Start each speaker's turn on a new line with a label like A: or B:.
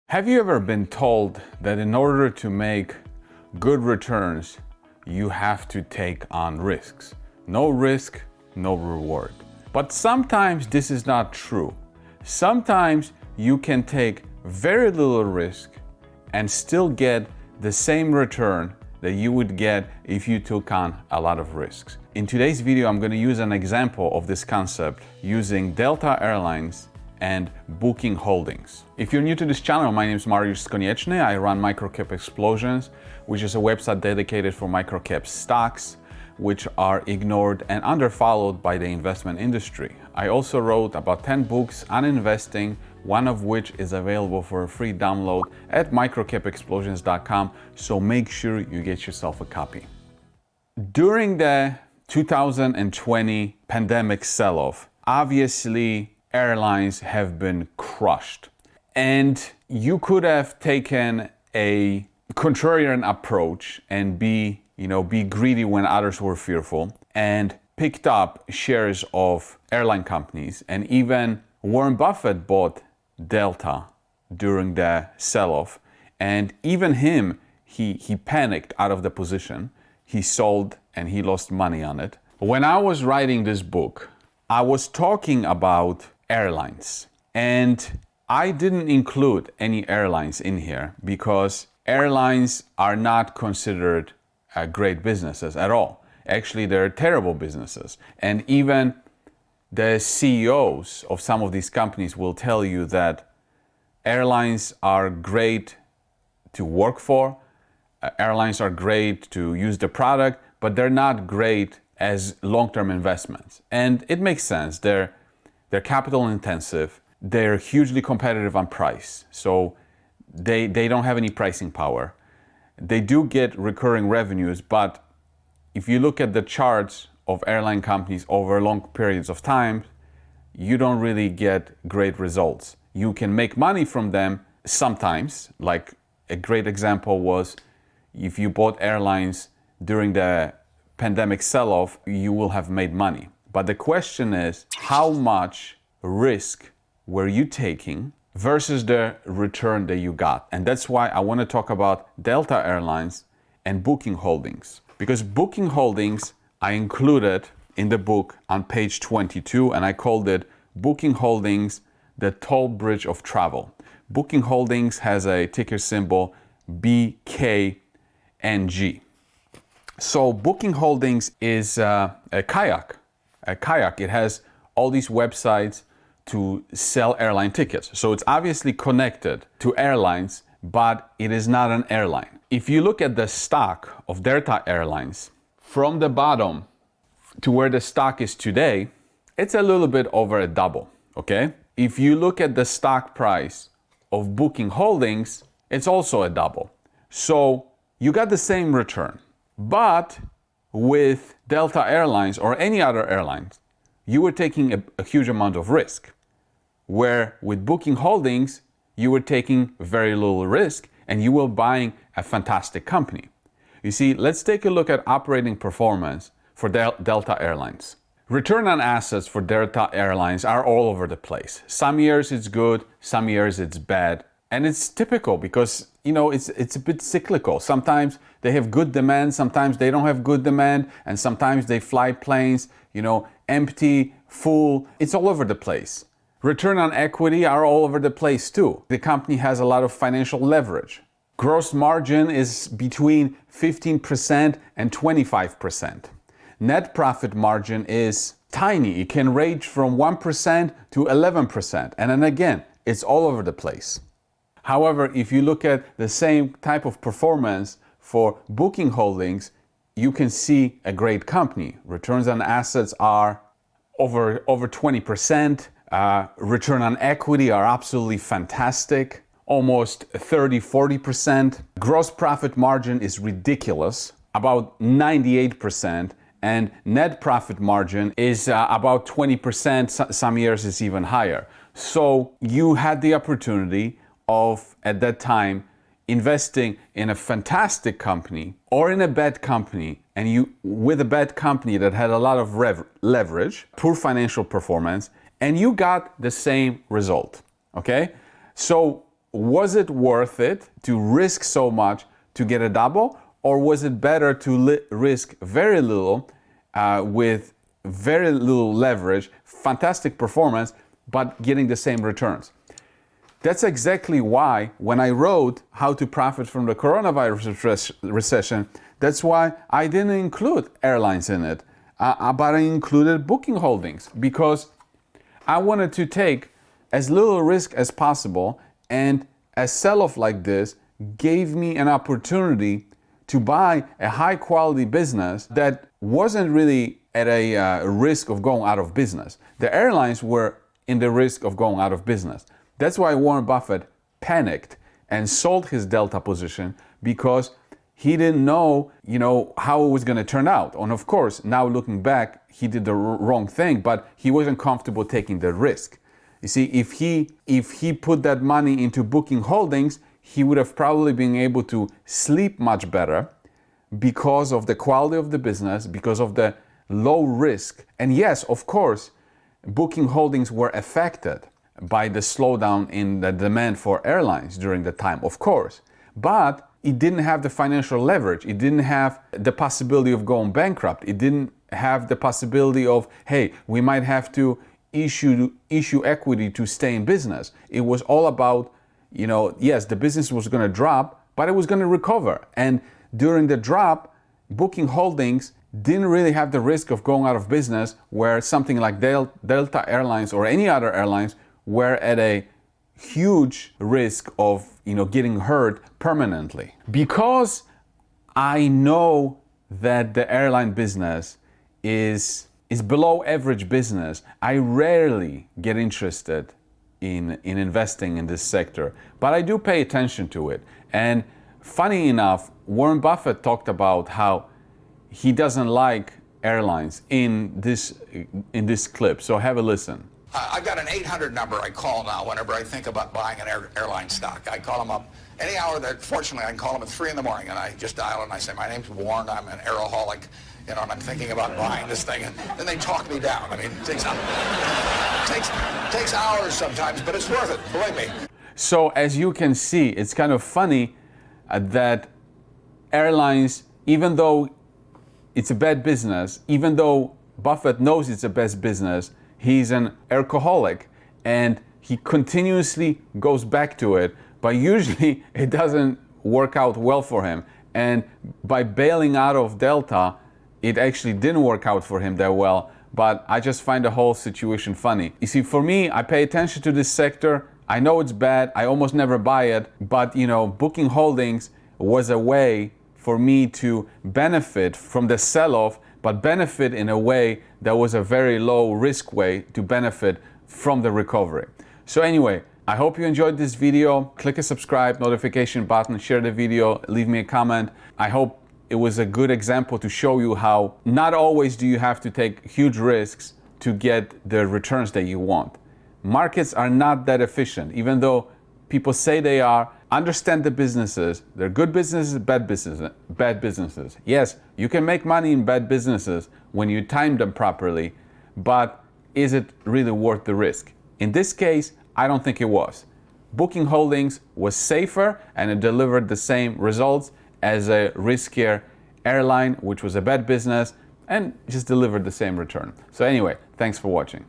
A: Have you ever been told that in order to make good returns, you have to take on risks? No risk, no reward. But sometimes this is not true. Sometimes you can take very little risk and still get the same return that you would get if you took on a lot of risks. In today's video, I'm going to use an example of this concept using Delta Airlines and Booking Holdings. If you're new to this channel, my name is Mariusz Konieczny. I run Microcap Explosions, which is a website dedicated for microcap stocks, which are ignored and underfollowed by the investment industry. I also wrote about 10 books on investing, one of which is available for a free download at microcapexplosions.com, so make sure you get yourself a copy. During the 2020 pandemic sell-off, obviously airlines have been crushed. And you could have taken a contrarian approach and be greedy when others were fearful and picked up shares of airline companies. And even Warren Buffett bought Delta during the sell-off. And even him, he panicked out of the position. He sold and he lost money on it. When I was writing this book, I was talking about airlines, and I didn't include any airlines in here because airlines are not considered great businesses at all. Actually, they're terrible businesses. And even the CEOs of some of these companies will tell you that airlines are great to work for, airlines are great to use the product, but they're not great as long-term investments. And it makes sense. They're capital intensive, they're hugely competitive on price, so they don't have any pricing power. They do get recurring revenues, but if you look at the charts of airline companies over long periods of time, you don't really get great results. You can make money from them sometimes, like a great example was if you bought airlines during the pandemic sell-off, you will have made money. But the question is, how much risk were you taking versus the return that you got? And that's why I want to talk about Delta Airlines and Booking Holdings. Because Booking Holdings, I included in the book on page 22, and I called it Booking Holdings, the Toll Bridge of Travel. Booking Holdings has a ticker symbol BKNG. So Booking Holdings is a kayak. It has all these websites to sell airline tickets. So it's obviously connected to airlines, but it is not an airline. If you look at the stock of Delta Airlines, from the bottom to where the stock is today, it's a little bit over a double, okay? If you look at the stock price of Booking Holdings, it's also a double. So you got the same return, but with Delta Airlines or any other airlines, you were taking a huge amount of risk. Where with Booking Holdings, you were taking very little risk and you were buying a fantastic company. You see, let's take a look at operating performance for Delta Airlines. Return on assets for Delta Airlines are all over the place. Some years it's good, some years it's bad. And it's typical because, it's a bit cyclical. Sometimes they have good demand, sometimes they don't have good demand, and sometimes they fly planes, empty, full. It's all over the place. Return on equity are all over the place too. The company has a lot of financial leverage. Gross margin is between 15% and 25%. Net profit margin is tiny. It can range from 1% to 11%. And then again, it's all over the place. However, if you look at the same type of performance for Booking Holdings, you can see a great company. Returns on assets are over 20%. Return on equity are absolutely fantastic, almost 30-40%. Gross profit margin is ridiculous, about 98%. And net profit margin is about 20%. Some years it's even higher. So you had the opportunity of, at that time, investing in a fantastic company or in a bad company, and you with a bad company that had a lot of leverage, poor financial performance, and you got the same result. Okay? So was it worth it to risk so much to get a double, or was it better to risk very little with very little leverage, fantastic performance, but getting the same returns? That's exactly why when I wrote How to Profit from the Coronavirus Recession, that's why I didn't include airlines in it, but I included booking holdings, because I wanted to take as little risk as possible, and a sell-off like this gave me an opportunity to buy a high-quality business that wasn't really at a risk of going out of business. The airlines were in the risk of going out of business. That's why Warren Buffett panicked and sold his Delta position, because he didn't know, how it was going to turn out. And of course, now looking back, he did the wrong thing, but he wasn't comfortable taking the risk. You see, if he put that money into booking holdings, he would have probably been able to sleep much better because of the quality of the business, because of the low risk. And yes, of course, booking holdings were affected by the slowdown in the demand for airlines during the time, of course. But it didn't have the financial leverage. It didn't have the possibility of going bankrupt. It didn't have the possibility of, hey, we might have to issue equity to stay in business. It was all about, yes, the business was going to drop, but it was going to recover. And during the drop, booking holdings didn't really have the risk of going out of business, where something like Delta Airlines or any other airlines were at a huge risk of getting hurt permanently. Because I know that the airline business is below average business, I rarely get interested in investing in this sector, but I do pay attention to it. And funny enough, Warren Buffett talked about how he doesn't like airlines in this clip. So have a listen.
B: I've got an 800 number I call now whenever I think about buying an airline stock. I call them up any hour that, fortunately, I can call them at 3 in the morning, and I just dial and I say, my name's Warren, I'm an aeroholic, and I'm thinking about buying this thing, and then they talk me down. I mean, it takes hours sometimes, but it's worth it, believe me.
A: So as you can see, it's kind of funny that airlines, even though it's a bad business, even though Buffett knows it's a bad business, he's an alcoholic and he continuously goes back to it, but usually it doesn't work out well for him. And by bailing out of Delta, it actually didn't work out for him that well, but I just find the whole situation funny. You see, for me, I pay attention to this sector. I know it's bad, I almost never buy it, but booking holdings was a way for me to benefit from the sell-off, but benefit in a way that was a very low risk way to benefit from the recovery. So anyway, I hope you enjoyed this video. Click a subscribe, notification button, share the video, leave me a comment. I hope it was a good example to show you how not always do you have to take huge risks to get the returns that you want. Markets are not that efficient, even though people say they are. Understand the businesses. They're good businesses, bad businesses. Yes, you can make money in bad businesses when you time them properly, but is it really worth the risk? In this case, I don't think it was. Booking holdings was safer and it delivered the same results as a riskier airline, which was a bad business, and just delivered the same return. So anyway, thanks for watching.